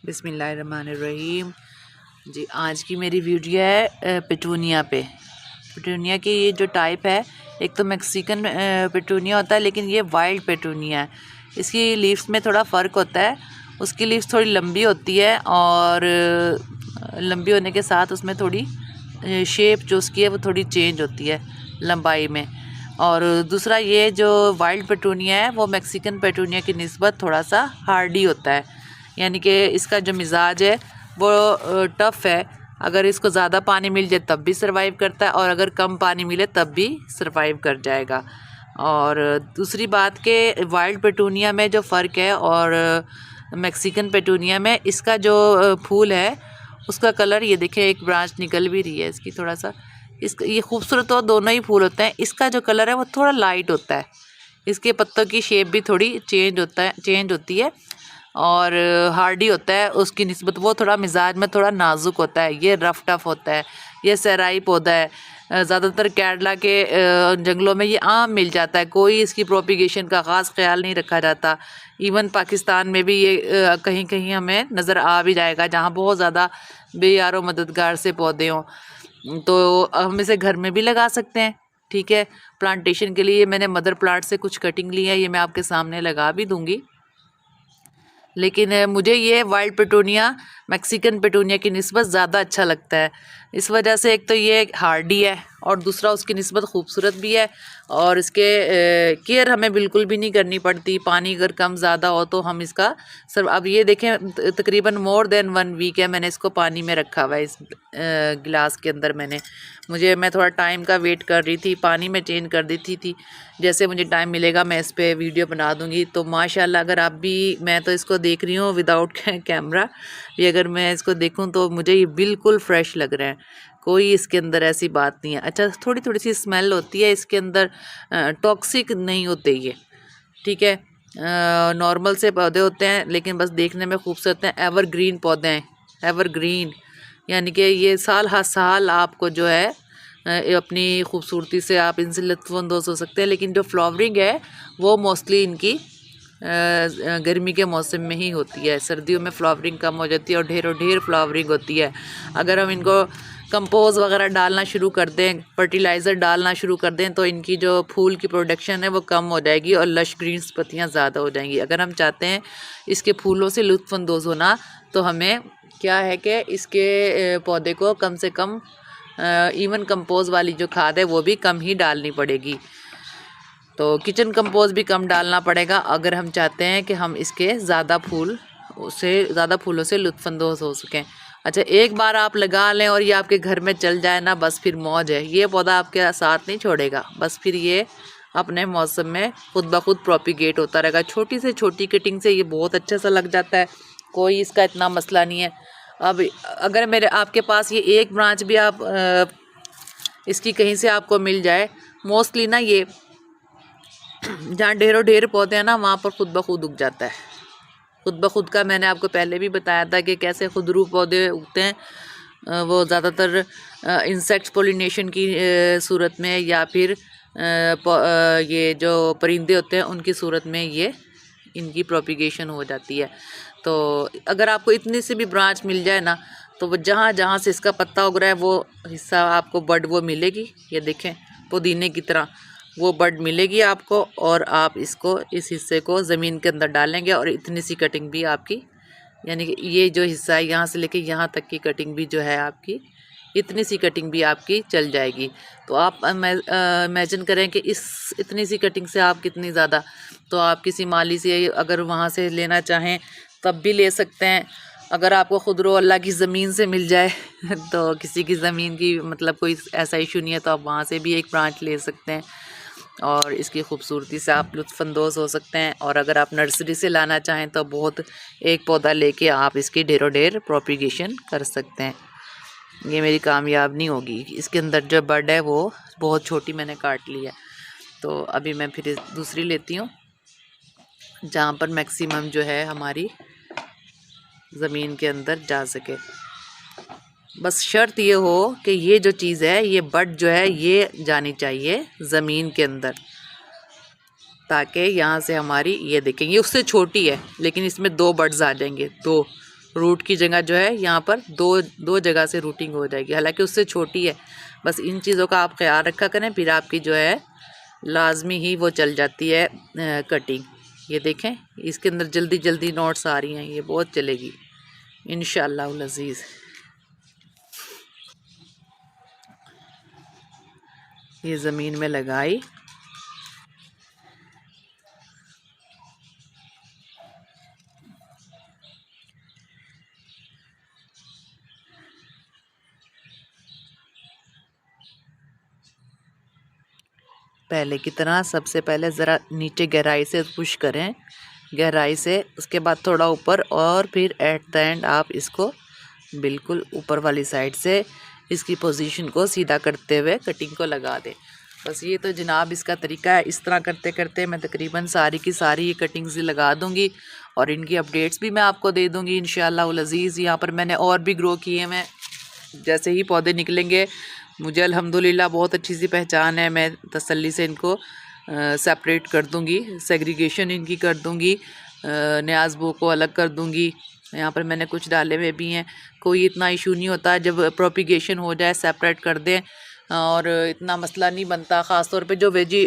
बिस्मिल्लाहिर्रहमानिर्रहीम जी। आज की मेरी वीडियो है पेटूनिया पे। पेटूनिया की ये जो टाइप है, एक तो मैक्सिकन पेटूनिया होता है, लेकिन ये वाइल्ड पेटूनिया है। इसकी लीव्स में थोड़ा फ़र्क होता है। उसकी लीव्स थोड़ी लंबी होती है और लंबी होने के साथ उसमें थोड़ी शेप जो उसकी है वो थोड़ी चेंज होती है लंबाई में। और दूसरा ये जो वाइल्ड पेटूनिया है वो मैक्सिकन पेटूनिया की निस्बत थोड़ा सा हार्डी होता है, यानी कि इसका जो मिजाज है वो टफ़ है। अगर इसको ज़्यादा पानी मिल जाए तब भी सर्वाइव करता है, और अगर कम पानी मिले तब भी सर्वाइव कर जाएगा। और दूसरी बात के वाइल्ड पेटूनिया में जो फ़र्क है और मैक्सिकन पेटूनिया में, इसका जो फूल है उसका कलर, ये देखें एक ब्रांच निकल भी रही है इसकी थोड़ा सा। इसका ये खूबसूरत तो दोनों ही फूल होते हैं। इसका जो कलर है वो थोड़ा लाइट होता है। इसके पत्तों की शेप भी थोड़ी चेंज होती है और हार्डी होता है उसकी निस्बत। वो थोड़ा मिजाज में थोड़ा नाजुक होता है, ये रफ टफ होता है। ये सराई पौधा है, ज़्यादातर केरला के जंगलों में ये आम मिल जाता है। कोई इसकी प्रोपिगेशन का ख़ास ख्याल नहीं रखा जाता। इवन पाकिस्तान में भी ये कहीं कहीं हमें नज़र आ भी जाएगा, जहाँ बहुत ज़्यादा बेयारो मददगार से पौधे हों, तो हम इसे घर में भी लगा सकते हैं। ठीक है, प्लांटेशन के लिए मैंने मदर प्लांट से कुछ कटिंग ली है, ये मैं आपके सामने लगा भी दूँगी। लेकिन मुझे ये वाइल्ड पेटूनिया मैक्सिकन पेटूनिया की निस्बत ज़्यादा अच्छा लगता है। इस वजह से एक तो ये हार्डी है और दूसरा उसकी निस्बत खूबसूरत भी है, और इसके केयर हमें बिल्कुल भी नहीं करनी पड़ती। पानी अगर कम ज़्यादा हो तो हम इसका अब ये देखें तकरीबन मोर देन 1 वीक है मैंने इसको पानी में रखा हुआ है। इस गिलास के अंदर मैं थोड़ा टाइम का वेट कर रही थी, पानी में चेंज कर देती थी। जैसे मुझे टाइम मिलेगा मैं इस पे वीडियो बना दूंगी। तो माशाल्लाह, अगर आप भी, मैं तो इसको देख रही हूँ विदाउट कैमरा भी, अगर मैं इसको देखूँ तो मुझे ये बिल्कुल फ्रेश लग रहा है। कोई इसके अंदर ऐसी बात नहीं है। अच्छा, थोड़ी थोड़ी सी स्मेल होती है इसके अंदर, टॉक्सिक नहीं होते ये। ठीक है, नॉर्मल से पौधे होते हैं, लेकिन बस देखने में खूबसूरत हैं। एवरग्रीन पौधे हैं, एवरग्रीन, यानी कि ये साल हर साल आपको जो है अपनी खूबसूरती से आप इनसे लुत्फ़अंदोज़ हो सकते हैं। लेकिन जो फ्लावरिंग है वो मोस्टली इनकी गर्मी के मौसम में ही होती है। सर्दियों में फ्लावरिंग कम हो जाती है और ढेरों ढेर फ्लावरिंग होती है। अगर हम इनको कंपोज वगैरह डालना शुरू कर दें, फर्टिलाइज़र डालना शुरू कर दें, तो इनकी जो फूल की प्रोडक्शन है वो कम हो जाएगी और लश ग्रीन पत्तियाँ ज़्यादा हो जाएंगी। अगर हम चाहते हैं इसके फूलों से लुत्फ़अंदोज़ होना, तो हमें क्या है कि इसके पौधे को कम से कम इवन कंपोज वाली जो खाद है वो भी कम ही डालनी पड़ेगी। तो किचन कंपोज भी कम डालना पड़ेगा अगर हम चाहते हैं कि हम इसके ज़्यादा फूलों से लुत्फ़अंदोज़ हो सकें। अच्छा, एक बार आप लगा लें और ये आपके घर में चल जाए ना, बस फिर मौज है। ये पौधा आपके साथ नहीं छोड़ेगा, बस फिर ये अपने मौसम में खुद ब खुद प्रोपिगेट होता रहेगा। छोटी से छोटी कटिंग से ये बहुत अच्छा सा लग जाता है, कोई इसका इतना मसला नहीं है। अब अगर आपके पास ये एक ब्रांच भी आप इसकी कहीं से आपको मिल जाए, मोस्टली ना ये जहाँ ढेरों ढेर पौधे हैं ना, वहाँ पर खुद ब खुद उग जाता है। खुद ब खुद का मैंने आपको पहले भी बताया था कि कैसे खुदरू पौधे उगते हैं। वो ज़्यादातर इंसेक्ट्स पोलिनेशन की सूरत में, या फिर ये जो परिंदे होते हैं उनकी सूरत में ये इनकी प्रोपिगेशन हो जाती है। तो अगर आपको इतनी सी भी ब्रांच मिल जाए ना, तो वो जहाँ जहाँ से इसका पत्ता उग रहा है वो हिस्सा आपको बड वो मिलेगी। ये देखें पुदीने की तरह वो बड मिलेगी आपको, और आप इसको इस हिस्से को ज़मीन के अंदर डालेंगे और इतनी सी कटिंग भी आपकी, यानी कि ये जो हिस्सा है यहाँ से लेके यहाँ तक की कटिंग भी जो है आपकी, इतनी सी कटिंग भी आपकी चल जाएगी। तो आप इमेजिन करें कि इस इतनी सी कटिंग से आप कितनी ज़्यादा, तो आप किसी माली से अगर वहाँ से लेना चाहें तब भी ले सकते हैं। अगर आपको खुदरो अल्लाह की ज़मीन से मिल जाए तो किसी की ज़मीन की मतलब कोई ऐसा इशू नहीं है, तो आप वहाँ से भी एक ब्रांच ले सकते हैं और इसकी खूबसूरती से आप लुत्फ़अंदोज़ हो सकते हैं। और अगर आप नर्सरी से लाना चाहें तो बहुत एक पौधा लेके आप इसकी ढेरों ढेर प्रोपिगेशन कर सकते हैं। ये मेरी कामयाब नहीं होगी, इसके अंदर जो बड है वो बहुत छोटी मैंने काट ली है। तो अभी मैं फिर दूसरी लेती हूँ जहाँ पर मैक्सिमम जो है हमारी ज़मीन के अंदर जा सके। बस शर्त ये हो कि ये जो चीज़ है, ये बड जो है ये जानी चाहिए ज़मीन के अंदर, ताकि यहाँ से हमारी, ये देखेंगे उससे छोटी है लेकिन इसमें 2 बड्स आ जाएंगे, 2 रूट की जगह जो है यहाँ पर दो जगह से रूटिंग हो जाएगी, हालांकि उससे छोटी है। बस इन चीज़ों का आप ख्याल रखा करें, फिर आपकी जो है लाजमी ही वो चल जाती है कटिंग। ये देखें इसके अंदर जल्दी जल्दी नोट्स आ रही हैं, ये बहुत चलेगी इंशाअल्लाह अज़ीज़। ये ज़मीन में लगाई, पहले की तरह सबसे पहले ज़रा नीचे गहराई से पुश करें, गहराई से, उसके बाद थोड़ा ऊपर, और फिर एट द एंड आप इसको बिल्कुल ऊपर वाली साइड से इसकी पोजीशन को सीधा करते हुए कटिंग को लगा दें। बस ये तो जनाब इसका तरीका है। इस तरह करते करते मैं तकरीबन सारी की सारी ये कटिंग्स लगा दूंगी और इनकी अपडेट्स भी मैं आपको दे दूंगी इंशाअल्लाह अज़ीज़। यहाँ पर मैंने और भी ग्रो किए हैं, जैसे ही पौधे निकलेंगे मुझे अल्हम्दुलिल्लाह बहुत अच्छी सी पहचान है, मैं तसल्ली से इनको सेपरेट कर दूंगी, सेग्रीगेशन इनकी कर दूंगी, न्याज़बो को अलग कर दूंगी। यहाँ पर मैंने कुछ डाले हुए भी हैं, कोई इतना इशू नहीं होता, जब प्रोपिगेशन हो जाए सेपरेट कर दें और इतना मसला नहीं बनता। ख़ास तौर पे जो वेजी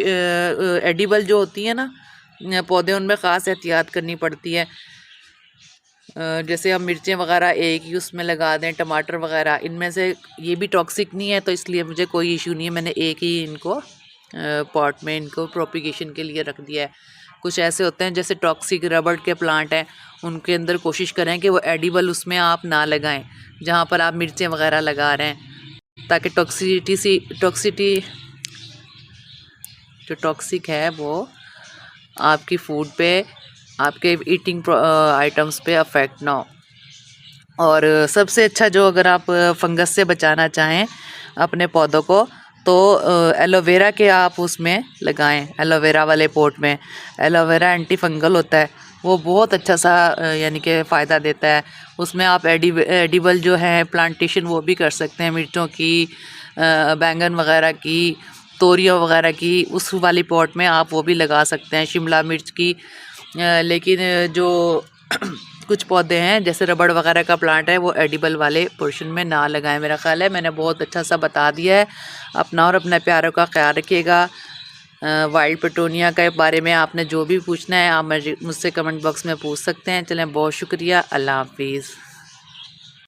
एडिबल जो होती है ना पौधे, उनमें ख़ास एहतियात करनी पड़ती है। जैसे हम मिर्चें वगैरह एक ही उसमें लगा दें, टमाटर वगैरह, इनमें से ये भी टॉक्सिक नहीं है, तो इसलिए मुझे कोई इशू नहीं है, मैंने एक ही इनको पॉट में इनको प्रोपिगेशन के लिए रख दिया है। कुछ ऐसे होते हैं जैसे टॉक्सिक रबड़ के प्लांट हैं, उनके अंदर कोशिश करें कि वो एडिबल उसमें आप ना लगाएं जहाँ पर आप मिर्चें वगैरह लगा रहे हैं, ताकि टॉक्सिटी जो टॉक्सिक है वो आपकी फूड पे, आपके ईटिंग आइटम्स पे अफेक्ट ना हो। और सबसे अच्छा जो, अगर आप फंगस से बचाना चाहें अपने पौधों को, तो एलोवेरा के आप उसमें लगाएं, एलोवेरा वाले पोट में। एलोवेरा एंटी फंगल होता है, वो बहुत अच्छा सा यानी कि फ़ायदा देता है। उसमें आप एडिबल जो है प्लांटेशन वो भी कर सकते हैं, मिर्चों की, बैंगन वगैरह की, तोरियां वगैरह की, उस वाली पॉट में आप वो भी लगा सकते हैं, शिमला मिर्च की। लेकिन जो कुछ पौधे हैं जैसे रबड़ वगैरह का प्लांट है, वो एडिबल वाले पोर्शन में ना लगाएं। मेरा ख्याल है मैंने बहुत अच्छा सा बता दिया है। अपना और अपने प्यारों का ख्याल रखिएगा। वाइल्ड पेटूनिया के बारे में आपने जो भी पूछना है आप मुझसे कमेंट बॉक्स में पूछ सकते हैं। चलें, बहुत शुक्रिया, अल्लाह हाफिज़।